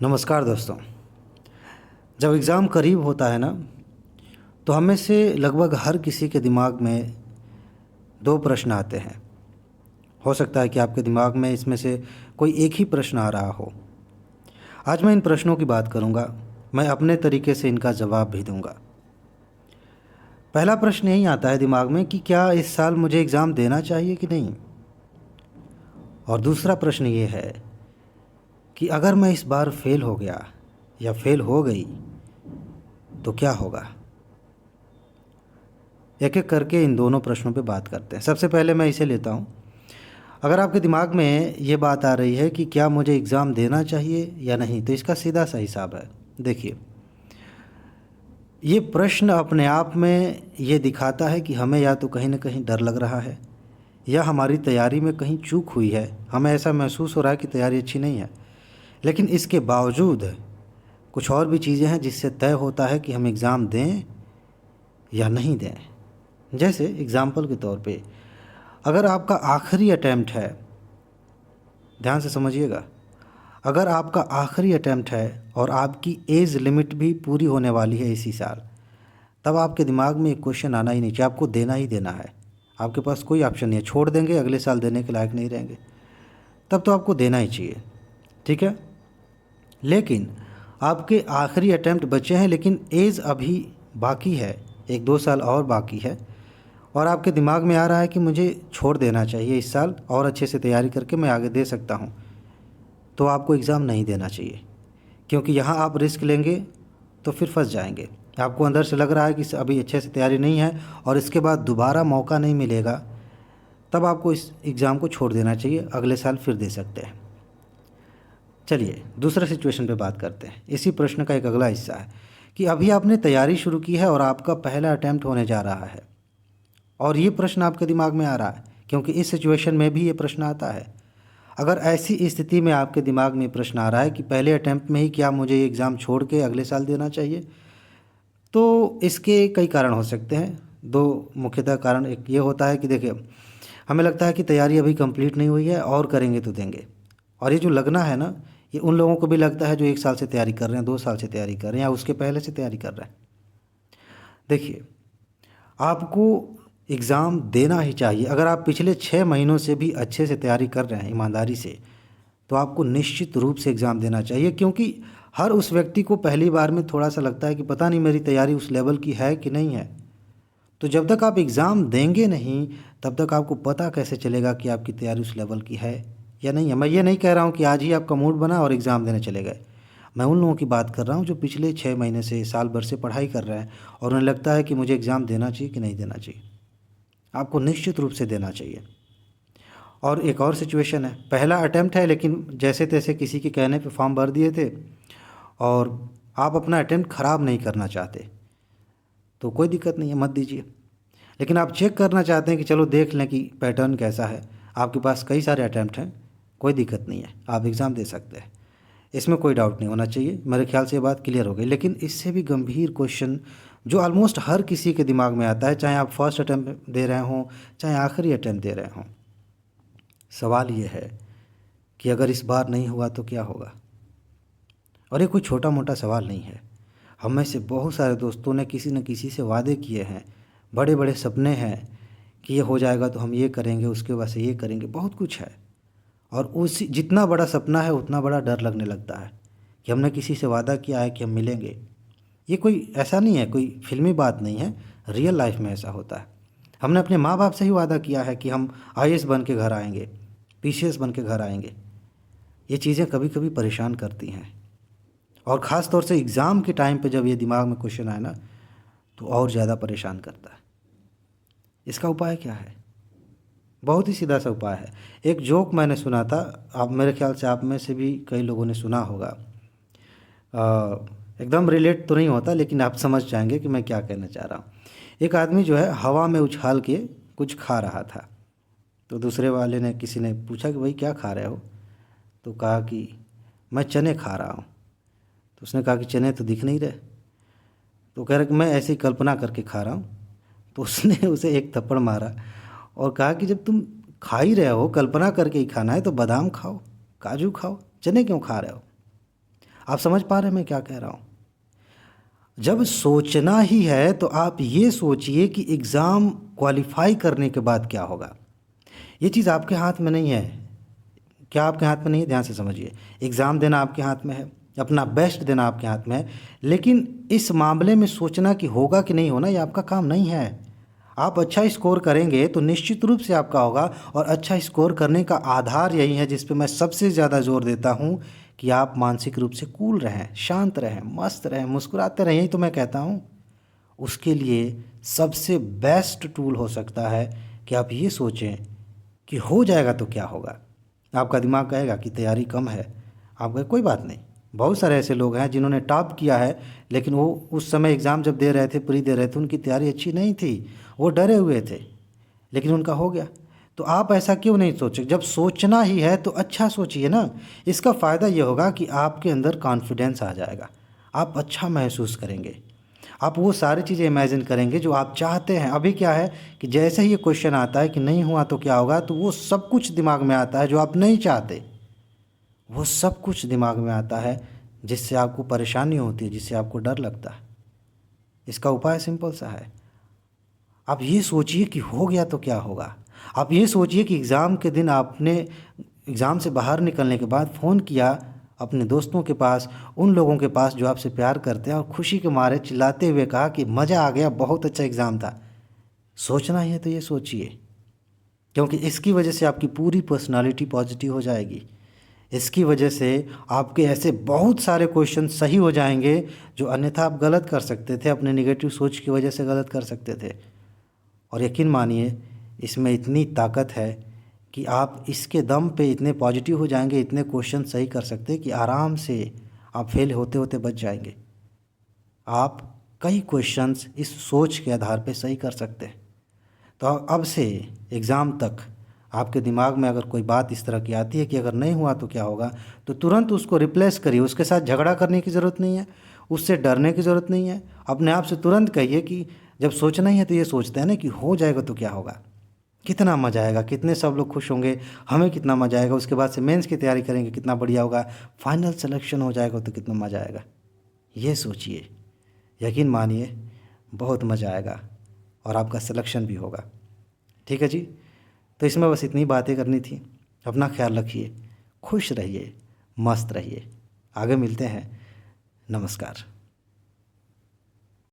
नमस्कार दोस्तों। जब एग्ज़ाम करीब होता है ना, तो हमें से लगभग हर किसी के दिमाग में दो प्रश्न आते हैं। हो सकता है कि आपके दिमाग में इसमें से कोई एक ही प्रश्न आ रहा हो। आज मैं इन प्रश्नों की बात करूंगा। मैं अपने तरीके से इनका जवाब भी दूंगा। पहला प्रश्न यही आता है दिमाग में कि क्या इस साल मुझे एग्ज़ाम देना चाहिए कि नहीं। और दूसरा प्रश्न ये है कि अगर मैं इस बार फेल हो गया या फेल हो गई तो क्या होगा। एक एक करके इन दोनों प्रश्नों पे बात करते हैं। सबसे पहले मैं इसे लेता हूँ। अगर आपके दिमाग में ये बात आ रही है कि क्या मुझे एग्ज़ाम देना चाहिए या नहीं, तो इसका सीधा सा हिसाब है। देखिए, ये प्रश्न अपने आप में ये दिखाता है कि हमें या तो कहीं ना कहीं डर लग रहा है या हमारी तैयारी में कहीं चूक हुई है। हमें ऐसा महसूस हो रहा है कि तैयारी अच्छी नहीं है, लेकिन इसके बावजूद कुछ और भी चीज़ें हैं जिससे तय होता है कि हम एग्ज़ाम दें या नहीं दें। जैसे एग्ज़ाम्पल के तौर पे, अगर आपका आखिरी अटैम्प्ट है, ध्यान से समझिएगा, अगर आपका आखिरी अटैम्प्ट है और आपकी एज लिमिट भी पूरी होने वाली है इसी साल, तब आपके दिमाग में एक क्वेश्चन आना ही नहीं चाहिए, आपको देना ही देना है। आपके पास कोई ऑप्शन नहीं है, छोड़ देंगे अगले साल देने के लायक नहीं रहेंगे, तब तो आपको देना ही चाहिए। ठीक है, लेकिन आपके आखिरी अटैम्प्ट बचे हैं, लेकिन एज अभी बाकी है, 1-2 साल और बाकी है, और आपके दिमाग में आ रहा है कि मुझे छोड़ देना चाहिए इस साल और अच्छे से तैयारी करके मैं आगे दे सकता हूँ, तो आपको एग्ज़ाम नहीं देना चाहिए। क्योंकि यहाँ आप रिस्क लेंगे तो फिर फंस जाएंगे। आपको अंदर से लग रहा है कि अभी अच्छे से तैयारी नहीं है और इसके बाद दोबारा मौका नहीं मिलेगा, तब आपको इस एग्ज़ाम को छोड़ देना चाहिए, अगले साल फिर दे सकते हैं। चलिए दूसरे सिचुएशन पे बात करते हैं। इसी प्रश्न का एक अगला हिस्सा है कि अभी आपने तैयारी शुरू की है और आपका पहला अटैम्प्ट होने जा रहा है, और ये प्रश्न आपके दिमाग में आ रहा है क्योंकि इस सिचुएशन में भी ये प्रश्न आता है। अगर ऐसी स्थिति में आपके दिमाग में प्रश्न आ रहा है कि पहले अटैम्प्ट में ही क्या मुझे ये एग्ज़ाम छोड़ के अगले साल देना चाहिए, तो इसके कई कारण हो सकते हैं। दो मुख्यतः कारण, एक ये होता है कि देखिए, हमें लगता है कि तैयारी अभी कंप्लीट नहीं हुई है और करेंगे तो देंगे। और ये जो लगना है ना, ये उन लोगों को भी लगता है जो 1 साल से तैयारी कर रहे हैं, 2 साल से तैयारी कर रहे हैं या उसके पहले से तैयारी कर रहे हैं। देखिए, आपको एग्ज़ाम देना ही चाहिए। अगर आप पिछले 6 महीनों से भी अच्छे से तैयारी कर रहे हैं ईमानदारी से, तो आपको निश्चित रूप से एग्ज़ाम देना चाहिए। क्योंकि हर उस व्यक्ति को पहली बार में थोड़ा सा लगता है कि पता नहीं मेरी तैयारी उस लेवल की है कि नहीं है। तो जब तक आप एग्ज़ाम देंगे नहीं, तब तक आपको पता कैसे चलेगा कि आपकी तैयारी उस लेवल की है या नहीं है। मैं ये नहीं कह रहा हूँ कि आज ही आपका मूड बना और एग्ज़ाम देने चले गए। मैं उन लोगों की बात कर रहा हूँ जो पिछले 6 महीने से, साल भर से पढ़ाई कर रहे हैं और उन्हें लगता है कि मुझे एग्ज़ाम देना चाहिए कि नहीं देना चाहिए। आपको निश्चित रूप से देना चाहिए। और एक और सिचुएशन है, पहला अटेम्प्ट है लेकिन जैसे तैसे किसी के कहने पे फॉर्म भर दिए थे और आप अपना अटेम्प्ट ख़राब नहीं करना चाहते, तो कोई दिक्कत नहीं है, मत दीजिए। लेकिन आप चेक करना चाहते हैं कि चलो देख लें कि पैटर्न कैसा है, आपके पास कई सारे अटैम्प्ट हैं, कोई दिक्कत नहीं है, आप एग्ज़ाम दे सकते हैं। इसमें कोई डाउट नहीं होना चाहिए। मेरे ख्याल से ये बात क्लियर हो गई। लेकिन इससे भी गंभीर क्वेश्चन जो ऑलमोस्ट हर किसी के दिमाग में आता है, चाहे आप फर्स्ट अटैम्प्ट दे रहे हों चाहे आखिरी अटैम्प्ट दे रहे हों, सवाल ये है कि अगर इस बार नहीं हुआ तो क्या होगा। और ये कोई छोटा मोटा सवाल नहीं है। हम में से बहुत सारे दोस्तों ने किसी न किसी से वादे किए हैं, बड़े बड़े सपने हैं कि ये हो जाएगा तो हम ये करेंगे, उसके बाद से ये करेंगे, बहुत कुछ है। और उसी जितना बड़ा सपना है उतना बड़ा डर लगने लगता है कि हमने किसी से वादा किया है कि हम मिलेंगे। ये कोई ऐसा नहीं है, कोई फिल्मी बात नहीं है, रियल लाइफ में ऐसा होता है। हमने अपने माँ बाप से ही वादा किया है कि हम आईएएस बन के घर आएंगे, पीसीएस बन के घर आएंगे। ये चीज़ें कभी कभी परेशान करती हैं, और ख़ास तौर से एग्ज़ाम के टाइम पे जब ये दिमाग में क्वेश्चन आए ना, तो और ज़्यादा परेशान करता है। इसका उपाय क्या है? बहुत ही सीधा सा उपाय है। एक जोक मैंने सुना था, आप मेरे ख्याल से आप में से भी कई लोगों ने सुना होगा। एकदम रिलेट तो नहीं होता, लेकिन आप समझ जाएंगे कि मैं क्या कहना चाह रहा हूँ। एक आदमी जो है हवा में उछाल के कुछ खा रहा था, तो दूसरे वाले ने, किसी ने पूछा कि भाई क्या खा रहे हो, तो कहा कि मैं चने खा रहा हूँ। तो उसने कहा कि चने तो दिख नहीं रहे। तो कह रहा कि मैं ऐसे ही कल्पना करके खा रहा हूँ। तो उसने उसे एक थप्पड़ मारा और कहा कि जब तुम खा ही रहे हो, कल्पना करके ही खाना है, तो बादाम खाओ, काजू खाओ, चने क्यों खा रहे हो। आप समझ पा रहे हैं मैं क्या कह रहा हूँ? जब सोचना ही है तो आप ये सोचिए कि एग्ज़ाम क्वालिफाई करने के बाद क्या होगा। ये चीज़ आपके हाथ में नहीं है। क्या आपके हाथ में नहीं है? ध्यान से समझिए। एग्ज़ाम देना आपके हाथ में है, अपना बेस्ट देना आपके हाथ में है, लेकिन इस मामले में सोचना कि होगा कि नहीं होना ये आपका काम नहीं है। आप अच्छा स्कोर करेंगे तो निश्चित रूप से आपका होगा, और अच्छा स्कोर करने का आधार यही है जिस पे मैं सबसे ज़्यादा ज़ोर देता हूँ कि आप मानसिक रूप से कूल रहें, शांत रहें, मस्त रहें, मुस्कुराते रहें। यही तो मैं कहता हूँ। उसके लिए सबसे बेस्ट टूल हो सकता है कि आप ये सोचें कि हो जाएगा तो क्या होगा। आपका दिमाग कहेगा कि तैयारी कम है, आप कहें कोई बात नहीं। बहुत सारे ऐसे लोग हैं जिन्होंने टॉप किया है, लेकिन वो उस समय एग्ज़ाम जब दे रहे थे, प्री दे रहे थे, उनकी तैयारी अच्छी नहीं थी, वो डरे हुए थे, लेकिन उनका हो गया। तो आप ऐसा क्यों नहीं सोचे? जब सोचना ही है तो अच्छा सोचिए ना। इसका फ़ायदा ये होगा कि आपके अंदर कॉन्फिडेंस आ जाएगा, आप अच्छा महसूस करेंगे, आप वो सारी चीज़ें इमेजिन करेंगे जो आप चाहते हैं। अभी क्या है कि जैसे ही ये क्वेश्चन आता है कि नहीं हुआ तो क्या होगा, तो वो सब कुछ दिमाग में आता है जो आप नहीं चाहते, वो सब कुछ दिमाग में आता है जिससे आपको परेशानी होती है, जिससे आपको डर लगता है। इसका उपाय सिंपल सा है। आप ये सोचिए कि हो गया तो क्या होगा। आप ये सोचिए कि एग्ज़ाम के दिन आपने एग्ज़ाम से बाहर निकलने के बाद फ़ोन किया अपने दोस्तों के पास, उन लोगों के पास जो आपसे प्यार करते हैं, और खुशी के मारे चिल्लाते हुए कहा कि मज़ा आ गया, बहुत अच्छा एग्ज़ाम था। सोचना ही है तो ये सोचिए, क्योंकि इसकी वजह से आपकी पूरी पर्सनालिटी पॉजिटिव हो जाएगी। इसकी वजह से आपके ऐसे बहुत सारे क्वेश्चन सही हो जाएंगे जो अन्यथा आप गलत कर सकते थे, अपने नेगेटिव सोच की वजह से गलत कर सकते थे। और यकीन मानिए इसमें इतनी ताकत है कि आप इसके दम पे इतने पॉजिटिव हो जाएंगे, इतने क्वेश्चन सही कर सकते हैं कि आराम से आप फेल होते होते बच जाएंगे। आप कई क्वेश्चंस इस सोच के आधार पे सही कर सकते हैं। तो अब से एग्ज़ाम तक आपके दिमाग में अगर कोई बात इस तरह की आती है कि अगर नहीं हुआ तो क्या होगा, तो तुरंत उसको रिप्लेस करिए। उसके साथ झगड़ा करने की ज़रूरत नहीं है, उससे डरने की ज़रूरत नहीं है। अपने आप से तुरंत कहिए कि जब सोचना ही है तो ये सोचते हैं ना कि हो जाएगा तो क्या होगा, कितना मज़ा आएगा, कितने सब लोग खुश होंगे, हमें कितना मज़ा आएगा, उसके बाद से मेंस की तैयारी करेंगे कितना बढ़िया होगा, फाइनल सिलेक्शन हो जाएगा तो कितना मज़ा आएगा। ये सोचिए, यकीन मानिए बहुत मज़ा आएगा और आपका सिलेक्शन भी होगा। ठीक है जी। तो इसमें बस इतनी बातें करनी थी। अपना ख्याल रखिए, खुश रहिए, मस्त रहिए। आगे मिलते हैं। नमस्कार।